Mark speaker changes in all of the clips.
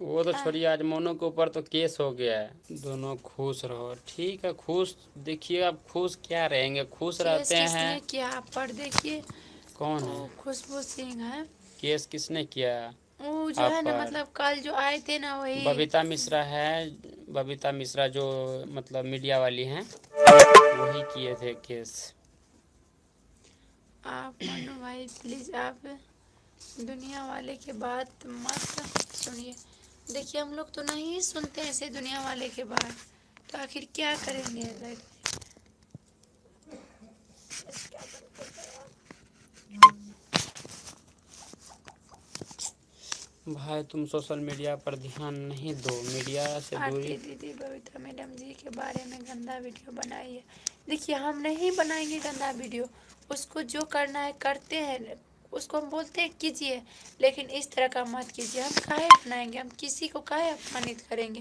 Speaker 1: وہ تو چھوڑیے، آج مونو کے اوپر تو کیس ہو گیا ہے، دونوں خوش رہو، ٹھیک ہے خوش، دیکھیے اب خوش کیا رہیں گے، خوش
Speaker 2: کیس
Speaker 1: رہتے
Speaker 2: کس
Speaker 1: ہیں۔
Speaker 2: نے کیا آپ پڑھ دیکھیے،
Speaker 1: کون ہے؟
Speaker 2: وہ خوشبو سنگھ ہے،
Speaker 1: کیس کس نے کیا
Speaker 2: وہ جو
Speaker 1: آپ
Speaker 2: ہے نا
Speaker 1: پر؟
Speaker 2: مطلب کل جو آئے تھے نا وہی
Speaker 1: ببیتا مشرا ہے، ببیتا مشرا جو مطلب میڈیا والی ہیں، وہی کیے تھے کیس۔
Speaker 2: آپ منو بھائی پلیز آپ دنیا والے کے بات مت سنیے، دیکھیے ہم لوگ تو نہیں سنتے ایسے دنیا والے کے بات، تو آخر کیا کریں گے
Speaker 1: بھائی تم سوشل میڈیا پر دھیان نہیں دو، میڈیا سے دوری۔
Speaker 2: آرتی دیدی ببیتا میڈم جی کے بارے میں گندا ویڈیو بنائی ہے، دیکھیے ہم نہیں بنائیں گے گندا ویڈیو، اس کو جو کرنا ہے کرتے ہیں، اس کو ہم بولتے ہیں کیجیے، لیکن اس طرح کا مت کیجیے، ہم کاہے بنائیں گے، ہم کسی کو کاہے اپمانت کریں گے،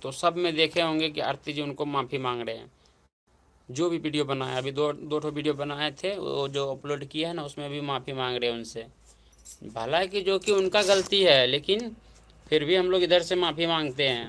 Speaker 1: تو سب میں دیکھے ہوں گے کہ آرتی جی ان کو معافی مانگ رہے ہیں، جو بھی ویڈیو بنایا، ابھی دو ٹھو ویڈیو بنائے تھے، وہ جو اپلوڈ کیا ہے نا اس میں بھی معافی مانگ رہے ہیں ان سے، بھلا کہ جو کہ ان کا غلطی ہے، لیکن پھر بھی ہم لوگ ادھر سے معافی مانگتے ہیں۔